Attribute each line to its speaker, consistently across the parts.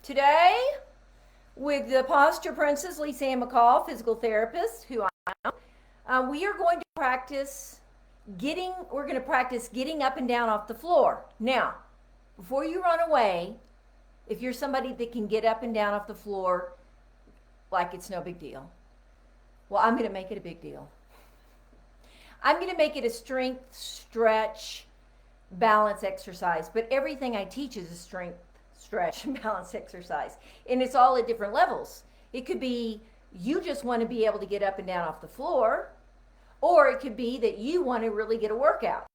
Speaker 1: Today, with the Posture Princess, Lisa Ann McCall, physical therapist, who I am, we are going to practice getting up and down off the floor. Now, before you run away, if you're somebody that can get up and down off the floor like it's no big deal, well, I'm going to make it a big deal. I'm going to make it a strength, stretch, balance exercise, but everything I teach is a strength, stretch, and balance exercise, and it's all at different levels. It could be you just want to be able to get up and down off the floor, or it could be that you want to really get a workout,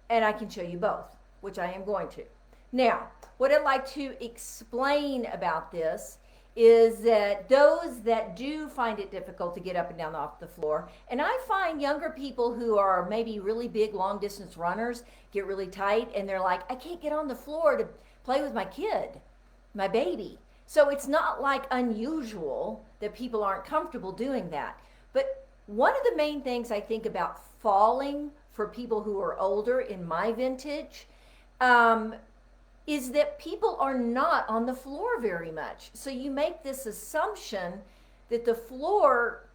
Speaker 1: and I can show you both, which I am going to. Now, what I'd like to explain about this is that those that do find it difficult to get up and down off the floor, and I find younger people who are maybe really big long distance runners get really tight and they're like, I can't get on the floor to play with my kid, my baby. So it's not like unusual that people aren't comfortable doing that. But one of the main things I think about falling for people who are older in my vintage is that people are not on the floor very much. So you make this assumption that the floor,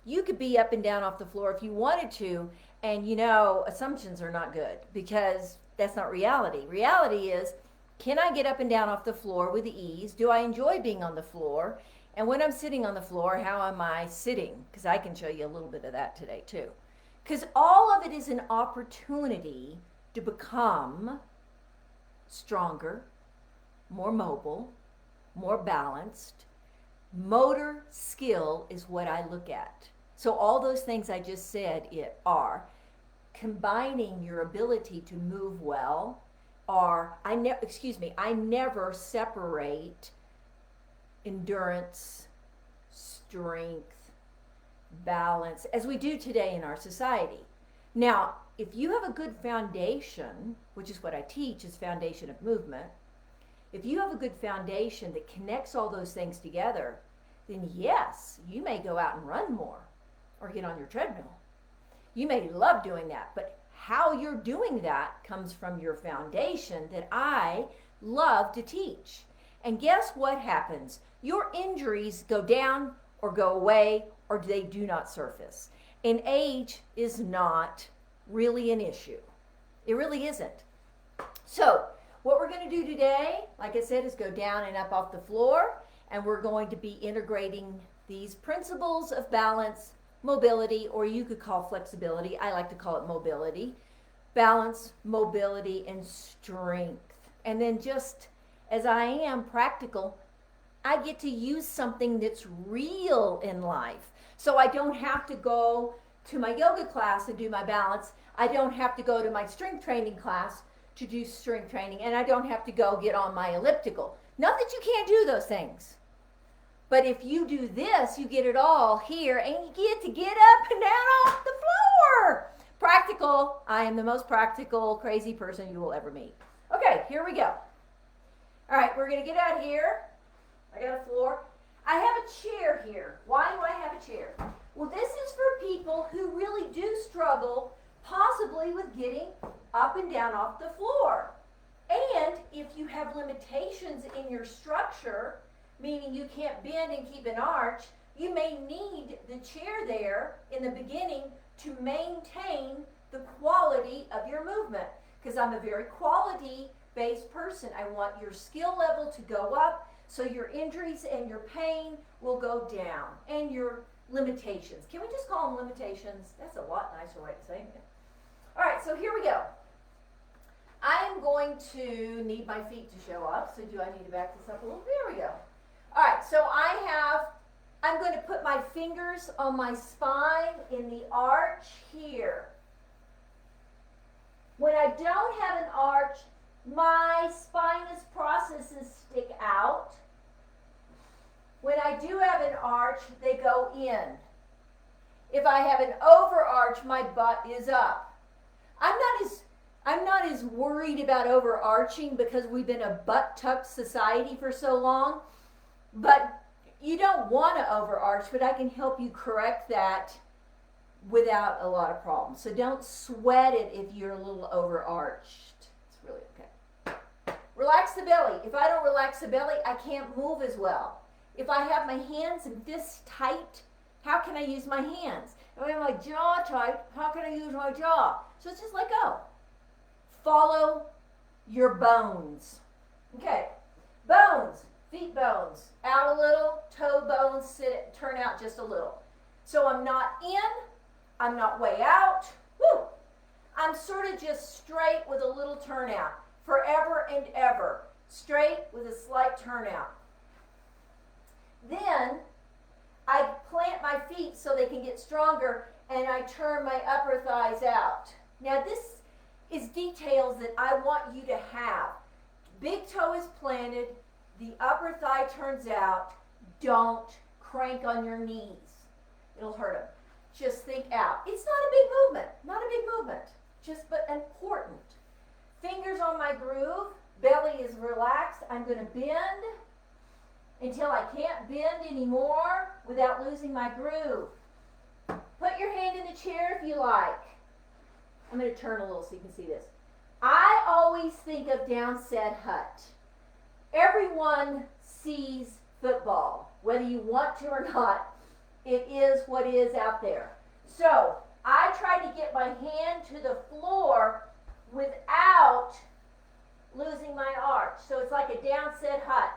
Speaker 1: you could be up and down off the floor if you wanted to, and assumptions are not good because that's not reality. Reality is, can I get up and down off the floor with ease? Do I enjoy being on the floor? And when I'm sitting on the floor, how am I sitting? Because I can show you a little bit of that today too. Because all of it is an opportunity to become stronger, more mobile, more balanced. Motor skill is what I look at. So all those things I just said are combining your ability to move well, I never separate endurance, strength, balance, as we do today in our society. Now, if you have a good foundation, which is what I teach, is foundation of movement, if you have a good foundation that connects all those things together, then yes, you may go out and run more or get on your treadmill. You may love doing that, but how you're doing that comes from your foundation that I love to teach. And guess what happens? Your injuries go down or go away, or they do not surface. And age is not really an issue. It really isn't. So what we're going to do today, like I said, is go down and up off the floor, and we're going to be integrating these principles of balance, mobility, or you could call flexibility. I like to call it mobility. Balance, mobility, and strength. And then just as I am practical, I get to use something that's real in life. So I don't have to go to my yoga class and do my balance. I don't have to go to my strength training class to do strength training, and I don't have to go get on my elliptical. Not that you can't do those things, but if you do this, you get it all here, and you get to get up and down off the floor. Practical. I am the most practical, crazy person you will ever meet. Okay, here we go. All right, we're going to get out here. I got a floor. I have a chair here. Why do I have a chair? Well, this is for people who really do struggle, possibly with getting up and down off the floor. And if you have limitations in your structure, meaning you can't bend and keep an arch, you may need the chair there in the beginning to maintain the quality of your movement. Because I'm a very quality-based person. I want your skill level to go up so your injuries and your pain will go down, and your limitations. Can we just call them limitations? That's a lot nicer way of saying it. All right, so here we go. I am going to need my feet to show up, so do I need to back this up a little? There we go. All right, so I'm going to put my fingers on my spine in the arch here. When I don't have an arch, my spinous processes stick out. When I do have an arch, they go in. If I have an overarch, my butt is up. I'm not as worried about overarching because we've been a butt-tucked society for so long. But you don't want to overarch, but I can help you correct that without a lot of problems. So don't sweat it if you're a little overarched. It's really okay. Relax the belly. If I don't relax the belly, I can't move as well. If I have my hands and fists tight, how can I use my hands? If I have my jaw tight, how can I use my jaw? So it's just let go. Follow your bones. Okay, bones, feet bones, out a little, toe bones, turn out just a little. So I'm not in, I'm not way out. Woo! I'm sort of just straight with a little turnout, forever and ever. Straight with a slight turnout. Then I plant my feet so they can get stronger, and I turn my upper thighs out. Now this is details that I want you to have. Big toe is planted, the upper thigh turns out. Don't crank on your knees. It'll hurt them. Just think out. It's not a big movement, but important. Fingers on my groove, belly is relaxed. I'm going to bend until I can't bend anymore without losing my groove. Put your hand in the chair if you like. I'm going to turn a little so you can see this. I always think of downset hut. Everyone sees football, whether you want to or not. It is what is out there. So I try to get my hand to the floor without losing my arch. So it's like a downset hut.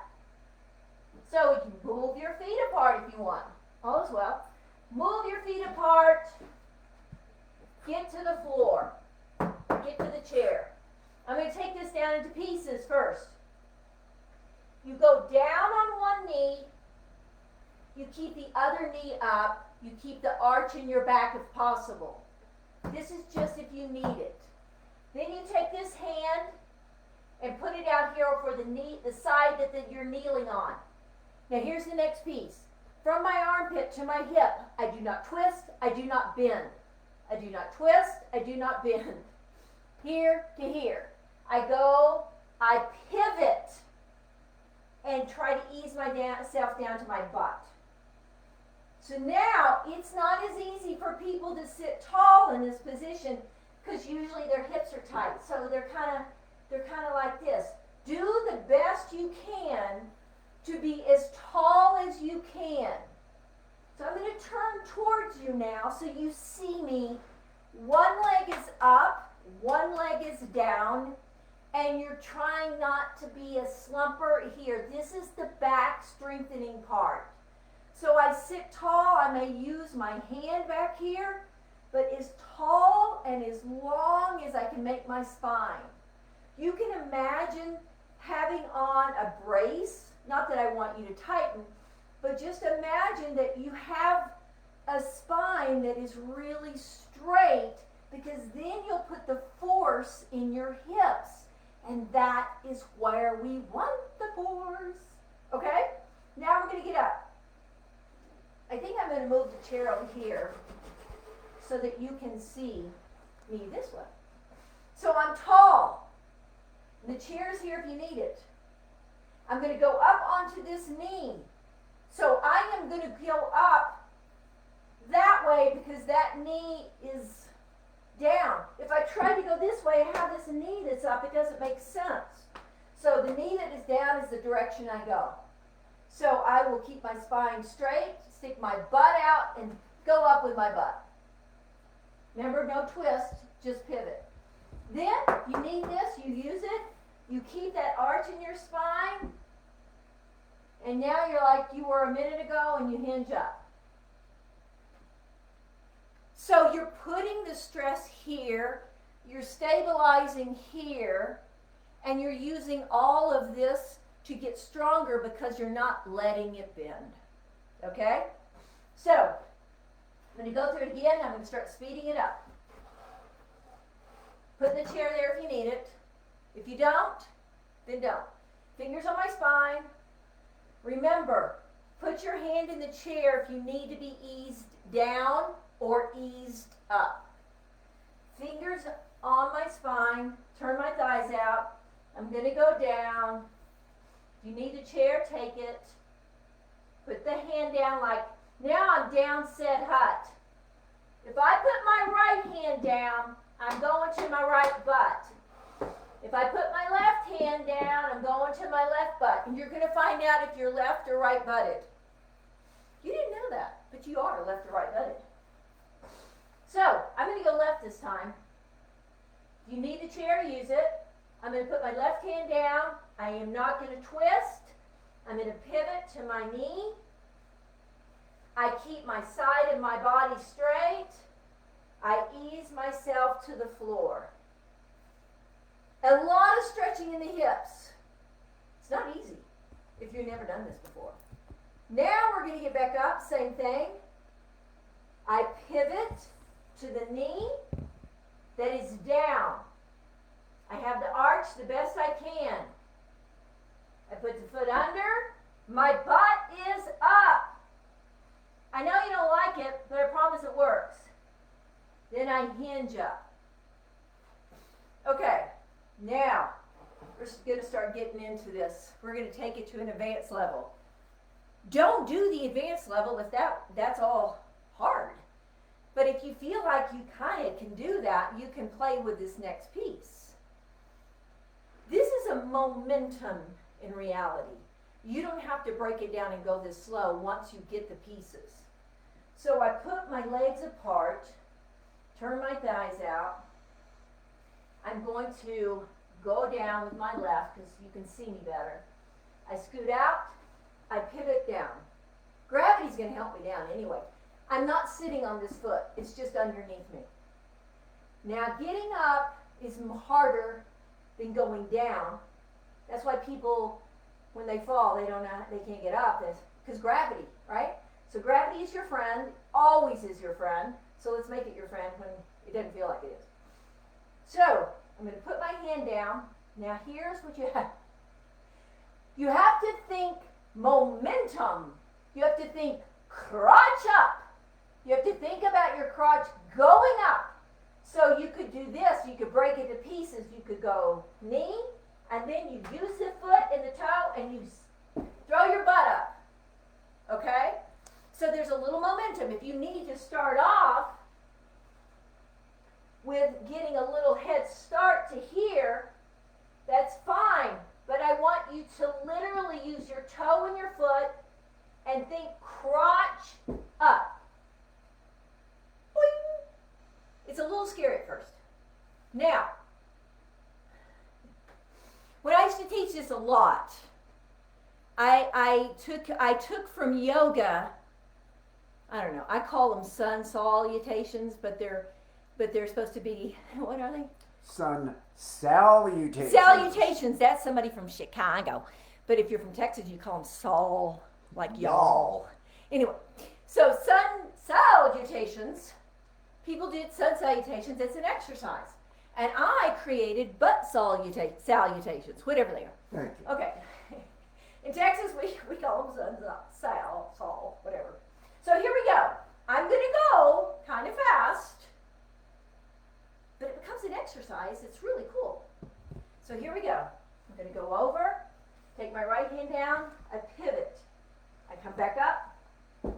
Speaker 1: So you can move your feet apart if you want. All is well. Move your feet apart. Get to the floor. Get to the chair. I'm going to take this down into pieces first. You go down on one knee. You keep the other knee up. You keep the arch in your back if possible. This is just if you need it. Then you take this hand and put it out here for the knee, the side that you're kneeling on. Now here's the next piece. From my armpit to my hip, I do not twist, I do not bend. I do not twist, I do not bend. Here to here. I go, I pivot, and try to ease myself down to my butt. So now, it's not as easy for people to sit tall in this position because usually their hips are tight. So they're kind of like this. Do the best you can to be as tall as you can. So I'm going to turn towards you now so you see me. One leg is up, one leg is down, and you're trying not to be a slumper here. This is the back strengthening part. So I sit tall, I may use my hand back here, but as tall and as long as I can make my spine. You can imagine having on a brace, not that I want you to tighten, but just imagine that you have a spine that is really straight, because then you'll put the force in your hips, and that is where we want the force. Okay? Now we're going to get up. I think I'm going to move the chair over here so that you can see me this way. So I'm tall. The chair's here if you need it. I'm going to go up onto this knee. So I am going to go up that way because that knee is down. If I try to go this way and have this knee that's up, it doesn't make sense. So the knee that is down is the direction I go. So I will keep my spine straight, stick my butt out, and go up with my butt. Remember, no twist, just pivot. Then, you need this, you use it, you keep that arch in your spine, and now you're like you were a minute ago and you hinge up. So you're putting the stress here, you're stabilizing here, and you're using all of this to get stronger because you're not letting it bend. Okay? So, I'm going to go through it again. I'm going to start speeding it up. Put the chair there if you need it. If you don't, then don't. Fingers on my spine. Remember, put your hand in the chair if you need to be eased down or eased up. Fingers on my spine. Turn my thighs out. I'm going to go down. If you need a chair, take it. Put the hand down like, now I'm down said hut. If I put my right hand down, I'm going to my right butt. if I put my left hand down, I'm going to my left butt. And you're going to find out if you're left or right butted. You didn't know that, but you are left or right butted. So, I'm going to go left this time. If you need the chair, use it. I'm going to put my left hand down. I am not going to twist. I'm going to pivot to my knee. I keep my side and my body straight. I ease myself to the floor. A lot of stretching in the hips. It's not easy if you've never done this before. Now we're going to get back up, same thing. I pivot to the knee that is down. I have the arch the best I can. I put the foot under. My butt is up. I know you don't like it, but I promise it works. Then I hinge up. Okay, now we're going to start getting into this. We're going to take it to an advanced level. Don't do the advanced level if that's all hard. But if you feel like you kind of can do that, you can play with this next piece. This is a momentum in reality. You don't have to break it down and go this slow once you get the pieces. So I put my legs apart, turn my thighs out. I'm going to go down with my left because you can see me better. I scoot out, I pivot down. Gravity's going to help me down anyway. I'm not sitting on this foot, it's just underneath me. Now getting up is harder than going down. That's why people, when they fall, they can't get up, because gravity, right? So gravity is your friend, always is your friend. So let's make it your friend when it doesn't feel like it is. So I'm going to put my hand down. Now here's what you have. You have to think momentum. You have to think crotch up. You have to think about your crotch going up. So you could do this. You could break it to pieces. You could go knee, and then you use the foot and the toe, and you throw your butt up. Okay? So there's a little momentum. If you need to start off with getting a little head start to here, that's fine. But I want you to literally use your toe and your foot and think crotch up. Boing. It's a little scary at first. Now, when I used to teach this a lot, I took from yoga. I don't know. I call them sun salutations, but they're supposed to be, what are they?
Speaker 2: Sun salutations.
Speaker 1: Salutations. That's somebody from Chicago. But if you're from Texas, you call them sol, like y'all. Anyway, so sun salutations. People did sun salutations. It's an exercise. And I created butt salutations, whatever they are.
Speaker 2: Thank you.
Speaker 1: Okay. In Texas, we call them sun, sal, whatever. So here we go. I'm going to go kind of fast, but it becomes an exercise. It's really cool. So here we go. I'm going to go over, take my right hand down, I pivot. I come back up,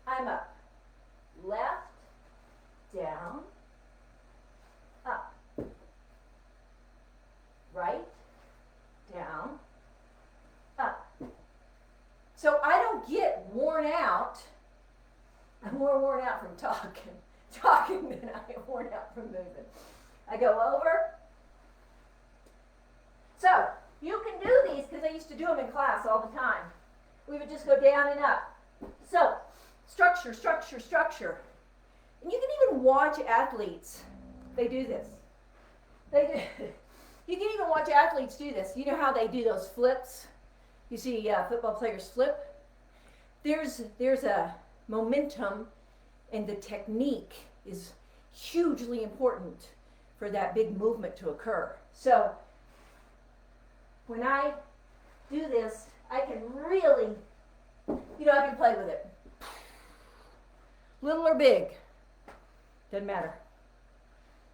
Speaker 1: I'm up. Left, down, up. Right, down, up. So I don't get worn out. I'm more worn out from talking than I am worn out from moving. I go over. So you can do these because I used to do them in class all the time. We would just go down and up. So structure, structure, structure. And you can even watch athletes. They do this. You can even watch athletes do this. You know how they do those flips? You see football players flip. There's a momentum, and the technique is hugely important for that big movement to occur. So when I do this, I can really, I can play with it. Little or big, doesn't matter.